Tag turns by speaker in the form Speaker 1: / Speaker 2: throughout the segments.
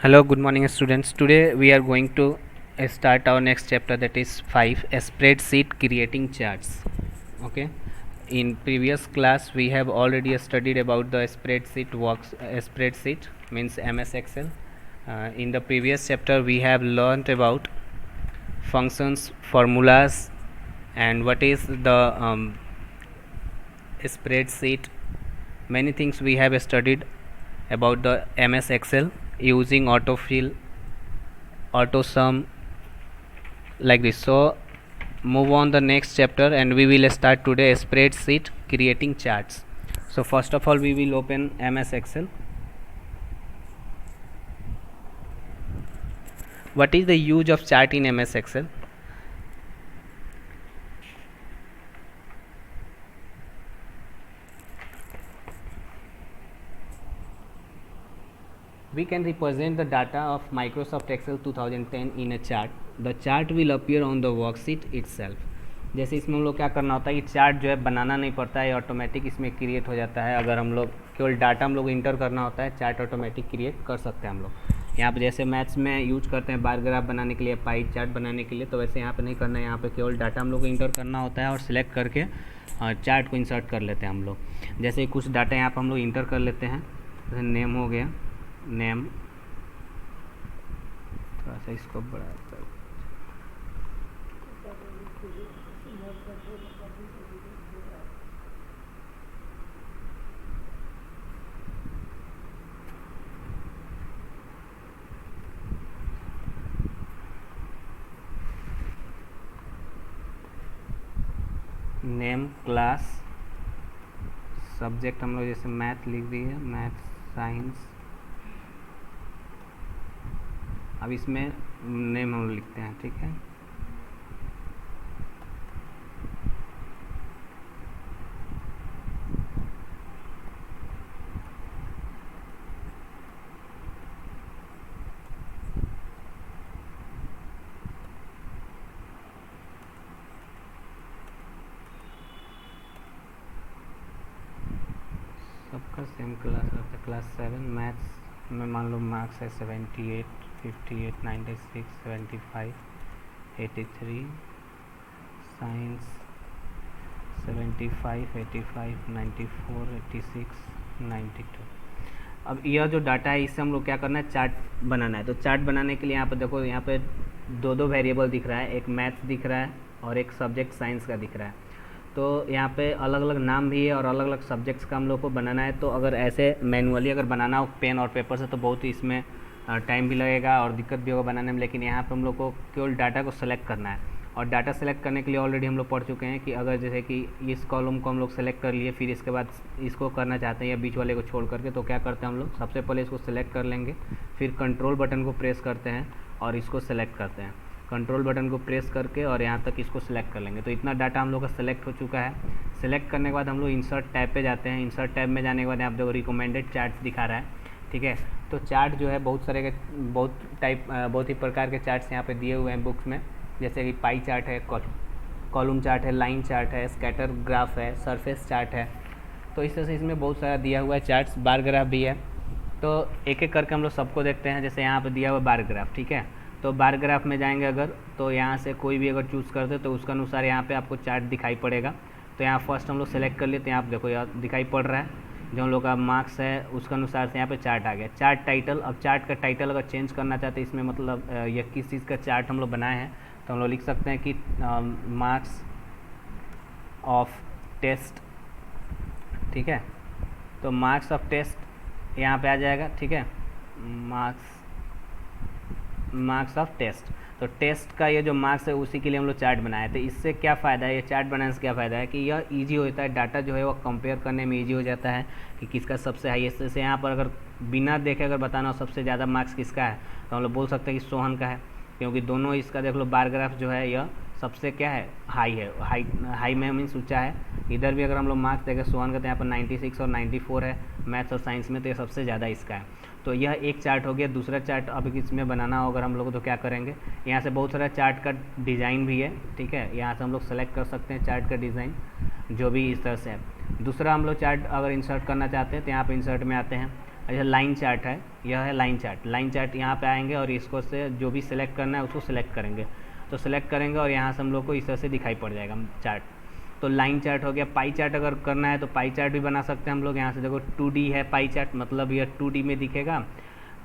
Speaker 1: Hello, good morning, students. Today we are going to start our next chapter, that is 5, spreadsheet creating charts. Okay. In previous class we have already studied about the spreadsheet works. Spreadsheet means MS Excel. In the previous chapter we have learned about functions, formulas, and what is the spreadsheet. Many things we have studied about the MS Excel using autofill, auto sum, like this. So move on the next chapter and we will start today spreadsheet creating charts. So first of all we will open MS Excel. What is the use of chart in MS Excel? We can represent the data of Microsoft Excel 2010 in a chart. The chart will appear on the worksheet itself. जैसे इसमें हम लोग क्या करना होता है कि chart जो है बनाना नहीं पड़ता है, ऑटोमेटिक इसमें क्रिएट हो जाता है। अगर हम लोग केवल डाटा हम लोग इंटर करना होता है, चार्ट ऑटोमेटिक क्रिएट कर सकते हैं हम लोग। यहाँ पे जैसे मैथ्स में यूज करते हैं बार ग्राफ बनाने के लिए, पाई चार्ट बनाने के लिए, तो वैसे यहाँ पे नहीं करना है। यहाँ पे केवल डाटा हम लोग को इंटर करना होता है और सिलेक्ट करके चार्ट को इंसर्ट कर लेते हैं हम लोग। जैसे कुछ डाटा यहाँ पर हम लोग इंटर कर लेते हैं, जैसे नेम हो गया, नेम, थोड़ा सा इसको बड़ा कर, नेम, क्लास, सब्जेक्ट हम लोग जैसे मैथ लिख दिए, मैथ, साइंस। अब इसमें नेम हम लिखते हैं, ठीक है। सबका सेम क्लास रहता है, क्लास 7। मैथ्स में मान लो मार्क्स है 78, 58, 96, 75, 83। साइंस 75, 85, 94, 86, 92। अब यह जो डाटा है इससे हम लोग क्या करना है, चार्ट बनाना है। तो चार्ट बनाने के लिए यहाँ पर देखो, यहाँ पे दो वेरिएबल दिख रहा है, एक मैथ्स दिख रहा है और एक सब्जेक्ट साइंस का दिख रहा है। तो यहाँ पे अलग अलग नाम भी है और अलग अलग सब्जेक्ट्स का हम लोग को बनाना है। तो अगर ऐसे मैनुअली अगर बनाना हो पेन और पेपर से तो बहुत ही इसमें टाइम भी लगेगा और दिक्कत भी होगा बनाने में। लेकिन यहाँ पे हम लोग को केवल डाटा को सेलेक्ट करना है, और डाटा सेलेक्ट करने के लिए ऑलरेडी हम लोग पढ़ चुके हैं कि अगर जैसे कि इस कॉलम को हम लोग सेलेक्ट कर लिए, फिर इसके बाद इसको करना चाहते हैं या बीच वाले को छोड़ करके, तो क्या करते हैं हम लोग, सबसे पहले इसको सेलेक्ट कर लेंगे, फिर कंट्रोल बटन को प्रेस करते हैं और इसको सेलेक्ट करते हैं। कंट्रोल बटन को प्रेस करके और यहाँ तक इसको सेलेक्ट कर लेंगे। तो इतना डाटा हम लोग का सेलेक्ट हो चुका है। सेलेक्ट करने के बाद हम लोग इंसर्ट टैब पे जाते हैं। इंसर्ट टैब में जाने के बाद यहाँ पे देखो रिकमेंडेड चार्ट्स दिखा रहा है, ठीक है। तो चार्ट जो है बहुत सारे के बहुत ही प्रकार के चार्ट्स यहाँ पे दिए हुए हैं बुक्स में, जैसे कि पाई चार्ट है, कॉलम चार्ट है, लाइन चार्ट है, स्कैटर ग्राफ है, सरफेस चार्ट है। तो इस तरह से इसमें बहुत सारा दिया हुआ है चार्ट्स, बार ग्राफ भी है। तो एक एक करके हम लोग सबको देखते हैं। जैसे यहाँ पर दिया हुआ बार ग्राफ, ठीक है। तो बार ग्राफ में जाएंगे अगर, तो यहाँ से कोई भी अगर चूज़ करते तो उसका अनुसार यहाँ पे आपको चार्ट दिखाई पड़ेगा। तो यहाँ फर्स्ट हम लोग सेलेक्ट कर लिए, तो यहाँ पे देखो यहाँ दिखाई पड़ रहा है जो हम लोग का मार्क्स है उसका अनुसार से यहाँ पे चार्ट आ गया। चार्ट टाइटल, अब चार्ट का टाइटल अगर चेंज करना चाहते हैं इसमें, मतलब ये किस चीज़ का चार्ट हम लोग बनाए हैं, तो हम लोग लिख सकते हैं कि मार्क्स ऑफ टेस्ट, ठीक है। तो मार्क्स ऑफ टेस्ट यहाँ पे आ जाएगा, ठीक है। मार्क्स ऑफ टेस्ट, तो टेस्ट का ये जो मार्क्स है उसी के लिए हम लोग चार्ट बनाए थे। इससे क्या फ़ायदा है, ये चार्ट बनाने से क्या फ़ायदा है कि यह इजी होता है, डाटा जो है वो कंपेयर करने में इजी हो जाता है कि किसका सबसे हाईएस्ट। जैसे यहाँ पर अगर बिना देखे अगर बताना हो सबसे ज़्यादा मार्क्स किसका है, तो हम लोग बोल सकते हैं कि सोहन का है, क्योंकि दोनों इसका देख लो बार ग्राफ जो है यह सबसे क्या है, हाई है। हाई में मीन्स ऊँचा है। इधर भी अगर हम लोग मार्क्स देखें सोहन का, तो यहाँ पर 96 और 94 है मैथ्स और साइंस में, तो ये सबसे ज़्यादा इसका है। तो यह एक चार्ट हो गया। दूसरा चार्ट अब इसमें बनाना हो अगर हम लोग तो क्या करेंगे, यहाँ से बहुत सारा चार्ट का डिज़ाइन भी है, ठीक है। यहाँ से हम लोग सेलेक्ट कर सकते हैं चार्ट का डिज़ाइन जो भी इस तरह से है। दूसरा हम लोग चार्ट अगर इंसर्ट करना चाहते हैं तो यहाँ पे इंसर्ट में आते हैं। अच्छा लाइन चार्ट है, यह है लाइन चार्ट। लाइन चार्ट यहाँ पे आएंगे और इसको से जो भी सिलेक्ट करना है उसको सिलेक्ट करेंगे, तो सिलेक्ट करेंगे और यहाँ से हम लोग को इस तरह से दिखाई पड़ जाएगा चार्ट। तो लाइन चार्ट हो गया। पाई चार्ट अगर करना है तो पाई चार्ट भी बना सकते हैं हम लोग। यहाँ से देखो 2D है पाई चार्ट, मतलब यह 2D में दिखेगा,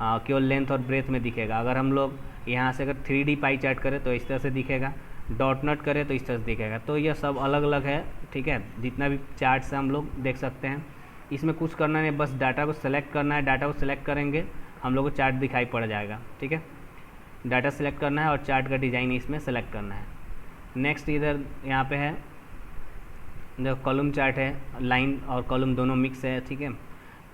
Speaker 1: केवल लेंथ और ब्रेथ में दिखेगा। अगर हम लोग यहाँ से अगर 3D पाई चार्ट करें तो इस तरह से दिखेगा, डॉट नॉट करें तो इस तरह से दिखेगा। तो यह सब अलग अलग है, ठीक है। जितना भी चार्ट से हम लोग देख सकते हैं, इसमें कुछ करना नहीं, बस डाटा को सेलेक्ट करना है। डाटा को सेलेक्ट करेंगे हम लोग को चार्ट दिखाई पड़ जाएगा, ठीक है। डाटा सेलेक्ट करना है और चार्ट का डिज़ाइन इसमें सेलेक्ट करना है। नेक्स्ट इधर यहाँ पे है जो कॉलम चार्ट है, लाइन और कॉलम दोनों मिक्स है, ठीक है।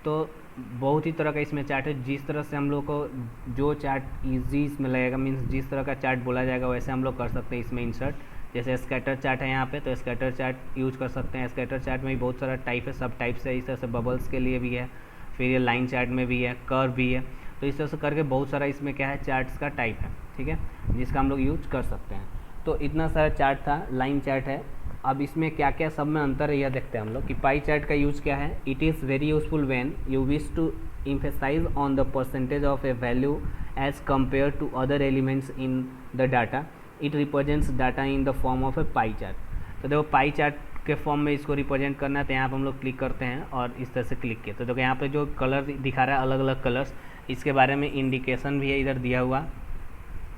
Speaker 1: तो बहुत ही तरह का इसमें चार्ट है। जिस तरह से हम लोग को जो चार्ट ईजी इसमें लगेगा, मीन्स जिस तरह का चार्ट बोला जाएगा वैसे हम लोग कर सकते हैं इसमें इंसर्ट। जैसे स्कैटर चार्ट है यहाँ पे, तो स्कैटर चार्ट यूज कर सकते हैं। स्कैटर चार्ट में भी बहुत सारा टाइप है, सब टाइप से। इस तरह से बबल्स के लिए भी है, फिर ये लाइन चार्ट में भी है, कर्व भी है। तो इस तरह से करके बहुत सारा इसमें क्या है चार्ट्स का टाइप है, ठीक है, जिसका हम लोग यूज कर सकते हैं। तो इतना सारा चार्ट था, लाइन चार्ट है। अब इसमें क्या क्या सब में अंतर है यह देखते हैं हम लोग कि पाई चार्ट का यूज क्या है। It is very useful when you wish to emphasize on the percentage of a value as compared to other elements in the data. It represents data in the form of a pie chart. तो देखो pie chart के form में इसको represent करना है, तो यहाँ पर हम लोग क्लिक करते हैं और इस तरह से क्लिक किए तो देखो यहाँ पे जो कलर दिखा रहा है अलग अलग कलर्स, इसके बारे में इंडिकेशन भी है इधर दिया हुआ।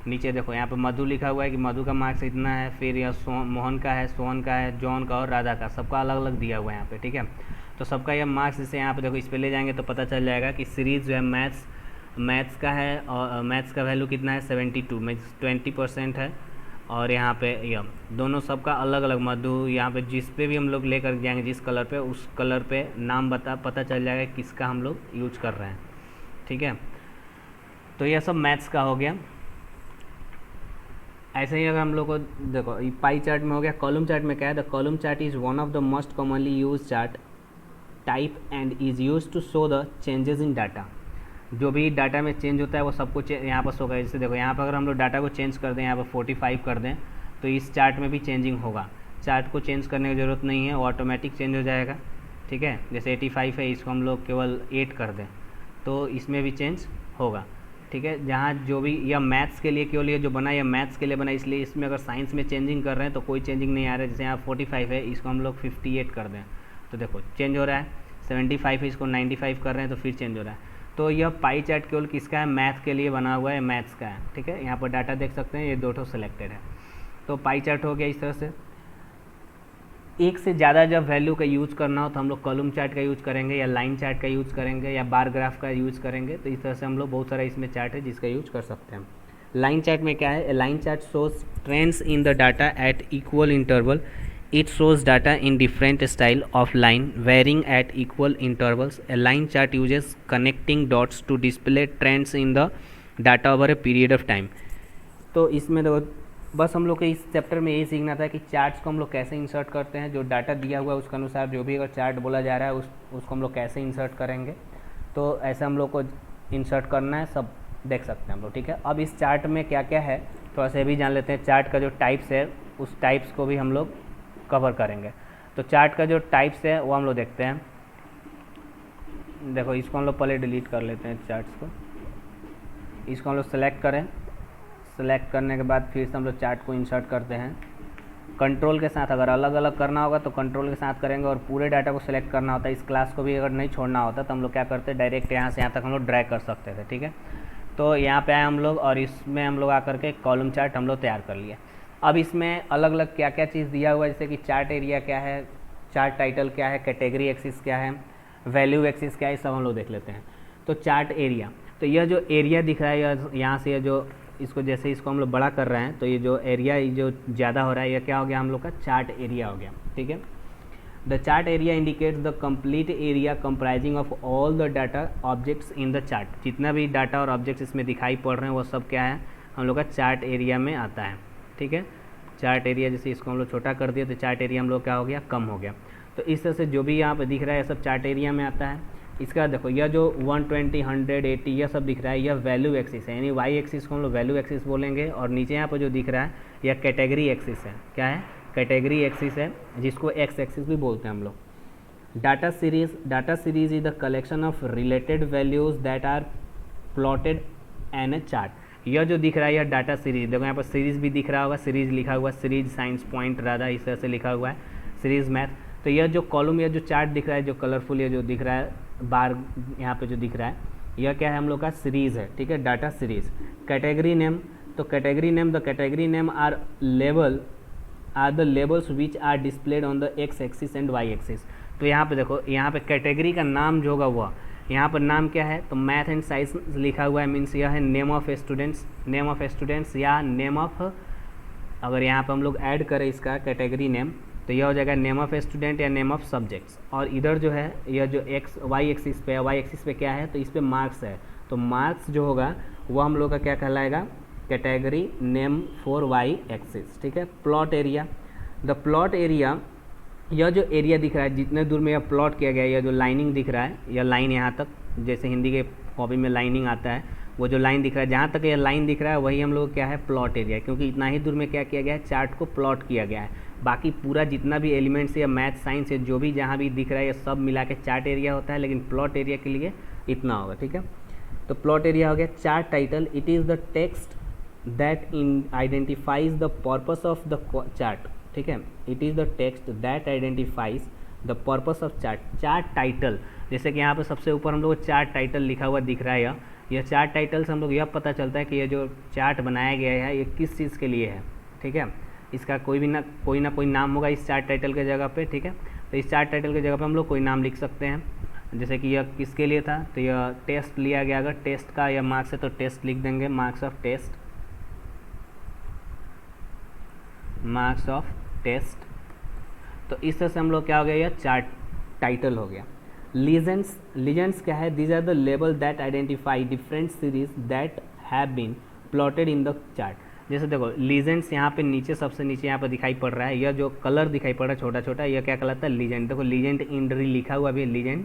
Speaker 1: नीचे देखो यहाँ पे मधु लिखा हुआ है कि मधु का मार्क्स इतना है, फिर यह मोहन का है, सोहन का है, जॉन का और राधा का, सबका अलग अलग दिया हुआ है यहाँ पे, ठीक है। तो सबका यह मार्क्स जैसे यहाँ पे देखो इस पर ले जाएंगे तो पता चल जाएगा कि सीरीज़ जो है मैथ्स का है और मैथ्स का वैल्यू कितना है 72 में 20% है। और यहाँ पे यह दोनों सबका अलग अलग मधु, यहाँ पे जिस पे भी हम लोग लेकर जाएंगे जिस कलर पे, उस कलर पे नाम पता चल जाएगा किसका हम लोग यूज कर रहे हैं, ठीक है। तो यह सब मैथ्स का हो गया। ऐसे ही अगर हम लोग को देखो पाई चार्ट में हो गया। कॉलम चार्ट में क्या है, the column chart is one of the most commonly use chart type and is use to show the changes in data. जो भी डाटा में चेंज होता है वो सब कुछ यहाँ पर शो करेगा। जैसे देखो यहाँ पर अगर हम लोग डाटा को चेंज कर दें, यहाँ पर 45 कर दें, तो इस चार्ट में भी चेंजिंग होगा। चार्ट को चेंज करने की ज़रूरत नहीं है, वो ऑटोमेटिक चेंज हो जाएगा, ठीक है। जैसे 85 है, इसको हम लोग केवल 8 कर दें तो इसमें भी चेंज होगा, ठीक है। जहाँ जो भी यह मैथ्स के लिए केवल ये जो बना, यह मैथ्स के लिए बना, इसलिए इसमें अगर साइंस में चेंजिंग कर रहे हैं तो कोई चेंजिंग नहीं आ रहा है। जैसे यहाँ 45 है, इसको हम लोग 58 कर दें तो देखो चेंज हो रहा है। 75 है, इसको 95 कर रहे हैं तो फिर चेंज हो रहा है। तो यह पाई चार्ट केवल किसका है, मैथ के लिए बना हुआ है, मैथ्स का है, ठीक है। यहाँ पर डाटा देख सकते हैं, ये दो ठो सिलेक्टेड है। तो पाई चार्ट हो गया इस तरह से। एक से ज़्यादा जब वैल्यू का यूज़ करना हो तो हम लोग कॉलम चार्ट का यूज़ करेंगे या लाइन चार्ट का यूज़ करेंगे या बार ग्राफ का यूज़ करेंगे। तो इस तरह से हम लोग बहुत सारा इसमें चार्ट है जिसका यूज़ कर सकते हैं। लाइन चार्ट में क्या है, line chart shows trends in the data at equal interval. It shows data in different style of line varying at equal intervals. A line chart uses connecting dots to display trends in the data over a period of time. तो इसमें बस हम लोग को इस chapter में यही सीखना था कि चार्ट्स को हम लोग कैसे इंसर्ट करते हैं। जो डाटा दिया हुआ है उसके अनुसार जो भी अगर चार्ट बोला जा रहा है उसको हम लोग कैसे इंसर्ट करेंगे। तो ऐसे हम लोग को इंसर्ट करना है, सब देख सकते हैं हम लोग, ठीक है। अब इस चार्ट में क्या क्या है थोड़ा सा भी जान लेते हैं। चार्ट का जो टाइप्स है उस टाइप्स को भी हम लोग कवर करेंगे। तो चार्ट का जो टाइप्स है वो हम लोग देखते हैं। देखो इसको हम लोग पहले डिलीट कर लेते हैं चार्ट्स को। इसको हम लोग सेलेक्ट करें, सेलेक्ट करने के बाद फिर से हम लोग चार्ट को इंसर्ट करते हैं कंट्रोल के साथ। अगर अलग अलग करना होगा तो कंट्रोल के साथ करेंगे और पूरे डाटा को सेलेक्ट करना होता है। इस क्लास को भी अगर नहीं छोड़ना होता तो हम लोग क्या करते हैं, डायरेक्ट यहाँ से यहाँ तक हम लोग ड्रैग कर सकते थे, ठीक है। तो यहाँ पे आए हम लोग और इसमें हम लोग आकर के कॉलम चार्ट हम लोग तैयार कर लिए। अब इसमें अलग अलग क्या क्या चीज़ दिया हुआ है, जैसे कि चार्ट एरिया क्या है, चार्ट टाइटल क्या है, कैटेगरी एक्सिस क्या है, वैल्यू एक्सिस क्या है, सब हम लोग देख लेते हैं। तो चार्ट एरिया, तो यह जो एरिया दिख रहा है यहाँ से, ये जो इसको जैसे इसको हम लोग बड़ा कर रहे हैं तो ये जो एरिया जो ज़्यादा हो रहा है यह क्या हो गया हम लोग का चार्ट एरिया हो गया, ठीक है। The chart area indicates the complete area comprising of all the data objects in the chart. जितना भी डाटा और ऑब्जेक्ट्स इसमें दिखाई पड़ रहे हैं वो सब क्या है हम लोग का चार्ट एरिया में आता है, ठीक है। चार्ट एरिया जैसे इसको हम लोग छोटा कर दिया तो चार्ट एरिया हम लोग क्या हो गया, कम हो गया। तो इस तरह से जो भी यहाँ पर दिख रहा है सब चार्ट एरिया में आता है। इसका देखो यह जो 120, 100, 80 यह सब दिख रहा है, यह वैल्यू एक्सिस है, यानी वाई एक्सिस को हम लोग वैल्यू एक्सिस बोलेंगे। और नीचे यहाँ पर जो दिख रहा है यह कैटेगरी एक्सिस है। क्या है, कैटेगरी एक्सिस है, जिसको एक्स एक्सिस भी बोलते हैं हम लोग। Data series is the collection of related values that are plotted an a chart. यह जो दिख रहा है यह डाटा सीरीज, देखो यहाँ पर सीरीज भी दिख रहा होगा, सीरीज लिखा हुआ, सीरीज साइंस पॉइंट राधा इस तरह से लिखा हुआ है, सीरीज मैथ। तो यह जो कॉलम, यह जो चार्ट दिख रहा है, जो कलरफुल, ये जो दिख रहा है बार यहाँ पे जो दिख रहा है, यह क्या है हम लोग का सीरीज है, ठीक है, डाटा सीरीज। कैटेगरी नेम, तो category name, the category name are the labels which are displayed on the X axis and Y axis. तो यहाँ पे देखो, यहाँ पे कैटेगरी का नाम जो होगा वह, यहाँ पर नाम क्या है, तो मैथ एंड साइंस लिखा हुआ है, मीन्स यह है नेम ऑफ स्टूडेंट्स या नेम ऑफ, अगर यहाँ पर हम लोग ऐड करें इसका कैटेगरी नेम तो यह हो जाएगा नेम ऑफ स्टूडेंट या नेम ऑफ सब्जेक्ट्स। और इधर जो है यह जो एक्स वाई एक्सिस पे है, वाई एक्सिस पे क्या है, तो इस पर मार्क्स है, तो मार्क्स जो होगा वह हम लोग का क्या कहलाएगा, category name for Y axis, ठीक है। Plot area, the plot area, यह जो एरिया दिख रहा है जितने दूर में यह प्लॉट किया गया है, यह जो लाइनिंग दिख रहा है, यह लाइन यहाँ तक, जैसे हिंदी के कॉपी में लाइनिंग आता है, वो जो लाइन दिख रहा है, जहाँ तक यह लाइन दिख रहा है वही हम लोग क्या है प्लॉट एरिया, क्योंकि इतना ही दूर में क्या किया गया है, चार्ट को प्लॉट किया गया है। बाकी पूरा जितना भी एलिमेंट्स या मैथ साइंस या जो भी जहाँ भी दिख रहा है ये सब मिला के चार्ट एरिया होता है, लेकिन प्लॉट एरिया के लिए इतना होगा, ठीक है। तो प्लॉट एरिया हो गया। Chart title, it is the text that identifies the purpose of the chart, ठीक है, it is the text that identifies the purpose of chart. Chart title, जैसे कि यहाँ पे सबसे ऊपर हम लोग चार्ट टाइटल लिखा हुआ दिख रहा है, यह चार्ट टाइटल से हम लोग यह पता चलता है कि यह जो चार्ट बनाया गया है ये किस चीज़ के लिए है, ठीक है। इसका कोई ना कोई नाम होगा इस चार्ट टाइटल के जगह पे, ठीक है। तो इस चार्ट टाइटल के जगह पे हम लोग कोई नाम लिख सकते हैं, जैसे कि यह किसके लिए था, तो यह टेस्ट लिया गया, अगर टेस्ट का यह मार्क्स है तो टेस्ट लिख देंगे, मार्क्स ऑफ टेस्ट। तो इस तरह से हम लोग क्या हो गया, यह चार्ट टाइटल हो गया। लीजेंड्स क्या है, these are the label that identify different series that have been plotted in the chart. जैसे देखो लीजेंड्स यहाँ पे नीचे, सबसे नीचे यहाँ पर दिखाई पड़ रहा है, यह जो कलर दिखाई पड़ रहा है छोटा छोटा, यह क्या कहलाता है, लीजेंड। देखो लीजेंड इंट्री लिखा हुआ भी है, लीजेंड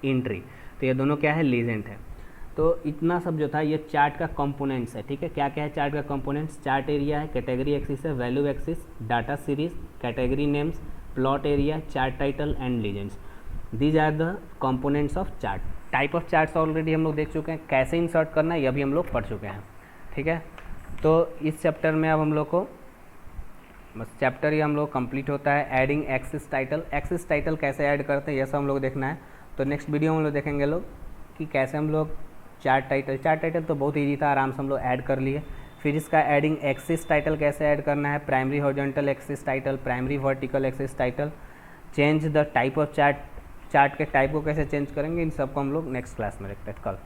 Speaker 1: इंट्री, तो ये दोनों क्या है, लीजेंड है। तो इतना सब जो था ये चार्ट का कंपोनेंट्स है, ठीक है। क्या क्या है चार्ट का कंपोनेंट्स, चार्ट एरिया है, कैटेगरी एक्सिस है, value axis, data series, category names, plot area, chart title and legends. These are the components of chart. Type of charts already हम लोग देख चुके हैं, कैसे इंसर्ट करना है यह भी हम लोग पढ़ चुके हैं, ठीक है। तो इस चैप्टर में अब हम लोग को बस चैप्टर ही हम लोग कंप्लीट होता है। एडिंग एक्सिस टाइटल कैसे ऐड करते हैं यह सब हम लोग देखना है। तो नेक्स्ट वीडियो में हम लोग देखेंगे लोग कि कैसे हम लोग चार्ट टाइटल तो बहुत ईजी था, आराम से हम लोग ऐड कर लिए। फिर इसका एडिंग एक्सिस टाइटल कैसे ऐड करना है, primary horizontal axis title, primary vertical axis title, change the type of chart के टाइप को कैसे चेंज करेंगे, इन सब को हम लोग नेक्स्ट क्लास में देखते हैं कल।